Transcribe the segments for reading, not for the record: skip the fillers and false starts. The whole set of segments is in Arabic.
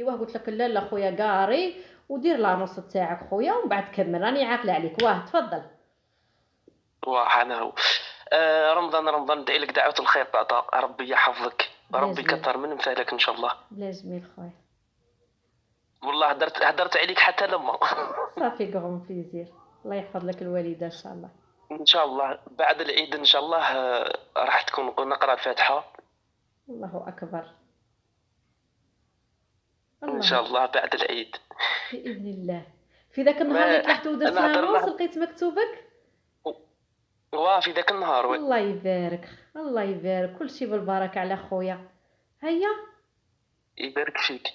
واه قلت لك لا لا خويا قاري ودير لانوس تاعك خويا ومن بعد كمل راني عاقله عليك. واه تفضل. وحنا هو رمضان ندعي لك دعوة الخير طاطا، ربي يحفظك، بلا ربي جميل يكثر من امثالك ان شاء الله. بلا جميل خويا. والله هدرت عليك حتى لما صافي كغون بليزير. الله يحفظ لك الوالده ان شاء الله. ان شاء الله بعد العيد ان شاء الله راح تكون نقرا الفاتحة الله اكبر. ان شاء الله الله بعد العيد. باذن الله. في ذاك النهار ما اللي طلعت ودرت انا لانوس هضرنا لقيت مكتوبك. في ذاك النهار وي. الله يبارك الله يبارك كلشي بالبركه على خويا. هيا. يبارك فيك.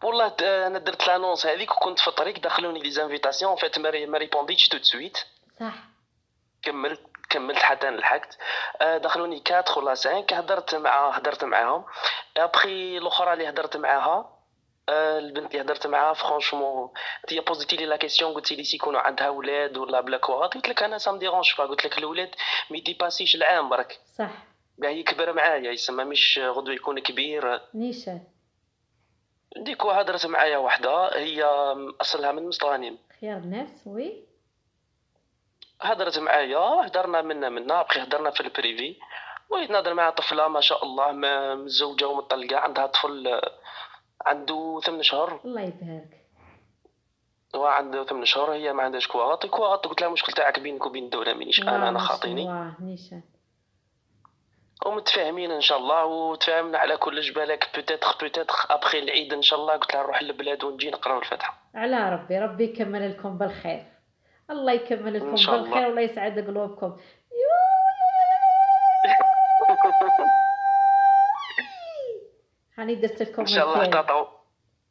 والله انا درت لانونس هذيك وكنت في الطريق دخلوني لي زانفيتاسيون فات ما ريبونديتش تو سويت. صح. كملت حتى لحقت. دخلوني 4 ولا 5 هدرت معاهم. ابخي الاخرى اللي هدرت معاها البنت اللي هدرت معاها فرانشمون هي بوزيتي لي لا كيسيون قلت لي يكونوا عندها ولاد ولا بلا كوا قلت لك انا سام ديرونج با قلت لك الولاد مي ديباسيش العام برك صح. كاع يكبر معايا يسمى مش غدوه يكون كبير. نيشان. ديكو هدرت معايا وحده هي اصلها من مستغانم. خيار الناس وي. هدرت معايا هدرنا منا بقي هدرنا في البريفي بغيت نهضر مع طفله ما شاء الله متزوجه ومطلقه عندها طفل عنده 8 شهور. الله يبارك. وعنده 8 شهور هي ما عندهاش كواغط قلت لها المشكل تاعك بينك وبين الدوله مانيش انا خاطيني واه نيشان. ومتفاهمين ان شاء الله وتفاهمنا على كل جبالك بوتيتر ابخي العيد ان شاء الله قلت لها نروح للبلاد ونجي نقرا الفاتحه على ربي يكمل لكم بالخير. الله يكمل لكم ان شاء الله. بالخير والله يسعد قلوبكم. هاني درت لكم ان شاء الله الفيلم. تطو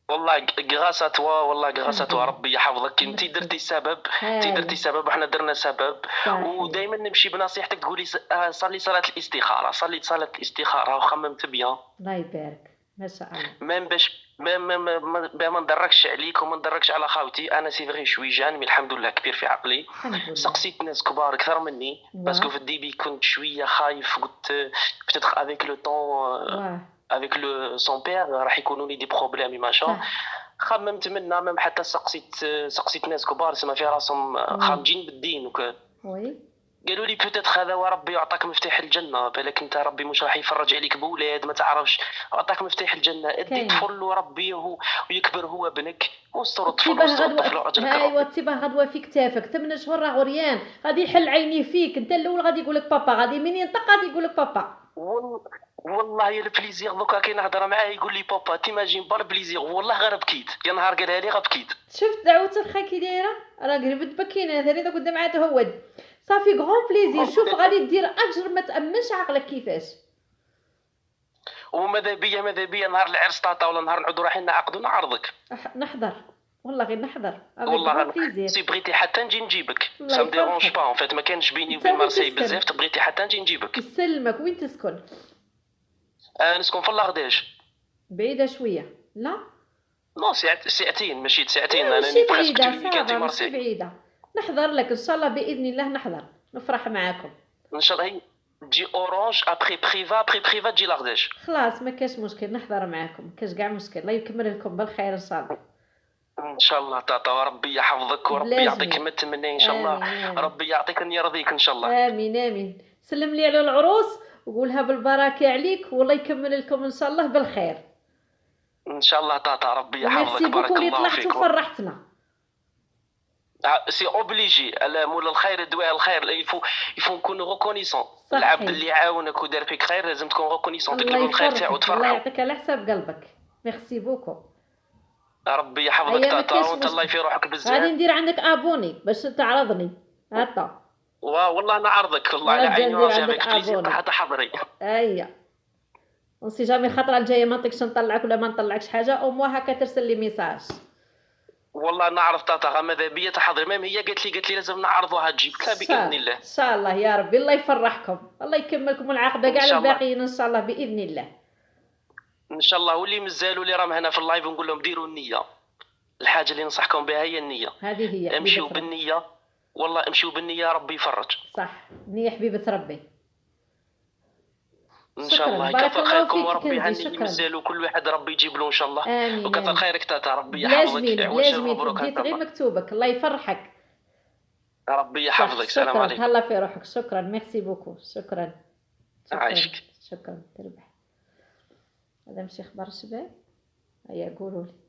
والله غراسة توا والله غراسة الحمد توا لله. ربي يحفظك انت درتي سبب انت درتي سبب وحنا درنا سبب. صحيح. ودائما نمشي بنصيحتك تقولي صلي صلاة الاستخارة صليت صلاة الاستخارة وخممت بيان الله يبارك ما شاء الله. ما باش ما نضركش عليك وما نضركش على خاوتي انا سي فغي شوي جان مي الحمد لله كبير في عقلي. الحمد لله. سقسيت ناس كبار اكثر مني واه. باسكو في الديبي كنت شويه خايف قلت بتدخل افيك لو طون واه افيك لو سون بير راح يكونوا لي دي بروبليم ماشا. صح. خممت منا ميم حتى سقسيت ناس كبار سما في راسهم خارجين بالدين وي. قالوا لي بوتيتر هذا وربي يعطاك مفتاح الجنه بالك انت ربي مش راح يفرج عليك بولاد ما تعرفش عطاك مفتاح الجنه ادي كاين. طفل وربي ويكبر هو ابنك واستر الطفل تسيبه واستر الطفل غدوه. اجرك ايوا تسيبه غدوه في كتافك 8 شهور راه عريان غادي يحل عينيه فيك انت الاول غادي يقول لك بابا غادي منين ينطق غادي يقول لك بابا. والله يا البليزير دوكا كي نهضر معاه يقول لي بابا تيماجين با البليزير والله غير بكيت يا نهار قالها لي غير بكيت. شفت دعوة الخير كي دايره راه قربت بكينا ثاني دا قدام عاد هود صافي غون بليزير. شوف غادي دير اجر ما تامنش عقلك كيفاش. وماذا بيا نهار العرس طاطا ولا نهار نعودوا رايحين نعقدوا نعرضك نحضر والله غير نحضر والله سي بغيتي حتى نجي نجيبك الله سا مديرونج يفرحك. با ان فيت ما كانش بيني أنت وبين وين مارسيل تسكن؟ بزاف تبغيتي حتى نجي نجيبك. يسلمك وين تسكن؟ نسكن في اللاغداش. بعيده شويه لا نو ساعتين ماشي ساعتين انا ماشي بريسك بعيده تو ويكاند في صافا ماشي مارسيل بعيده. نحضر لك ان شاء الله باذن الله نحضر نفرح معاكم. ان شاء الله. هي تجي اورانج ابري بريفا تجي لاغداش. خلاص ما كاش مشكل نحضر معاكم كاش كاع مشكل. الله يكمل لكم بالخير ان شاء الله. ان شاء الله طاطا وربي يحفظك وربي بلازمي. يعطيك ما تمنى ان شاء الله. آمين. ربي يعطيك ان يرضيك ان شاء الله. امين امين. سلم لي على العروس وقولها بالبركه عليك والله يكمل لكم ان شاء الله بالخير. ان شاء الله طاطا ربي يحفظك ميرسي بارك بوكو اللي الله طلعت فيك. وفرحتنا. سي اوبليجي مول الخير دواء الخير يفو نكونوا ريكونيسون. صحيح. العبد اللي عاونك ودار فيك خير لازم تكون ريكونيسون تقول الله له الخير تاعو يفرحك الله تفرحوا. يعطيك على حساب قلبك. ميرسي بوكو. ربي يحفظك أيا ما طاطا كاش وانت الله مشكل. في روحك غادي بزاف. ندير عندك ابوني باش تعرضني هاتا. والله انا عرضك والله على غادي عيني ندير وراسي عندك افيك بليزير أبوني. حتى حضري. ايا ونسي جامي الخطره الجايه ما نطيقش نطلعك ولا ما نطلعكش حاجه او موا هكا ترسل لي ميساج. والله نعرف طاطا غا ماذا بيا تحضري ميم هي قالت لي لازم نعرضوها تجيبك لا باذن الله. ان شاء الله يا ربي الله يفرحكم الله يكملكم العاقبه إن كاع شاء الله. الباقيين ان شاء الله باذن الله. ان شاء الله. واللي مازالوا اللي راهم هنا في اللايف نقول لهم ديروا النيه. الحاجه اللي ننصحكم بها هي النيه. هذه هي امشيو حبيبه ربي. بالنيه والله امشيو بالنيه ربي يفرج. صح نية حبيبه ربي. ان شاء شكرا، الله بارك يكثر الله خيركم فيك وربي كنزي، يهني شكرا. مزال وكل واحد ربي يجيب له ان شاء الله. امين وكثر امين. خيرك تاتا، ربي بلا يحفظك، جميل بلا عواشر جميل، مبروك ان ديت شاء غير الله. مكتوبك، الله يفرحك. ربي صح، يحفظك، سلام شكرا، عليكم. تهلا في روحك، شكرا، ميرسي بوكو، شكرا شكرا عايشك. شكرا، تربح. هذا ماشي خبر شباب، هيا قولوا لي.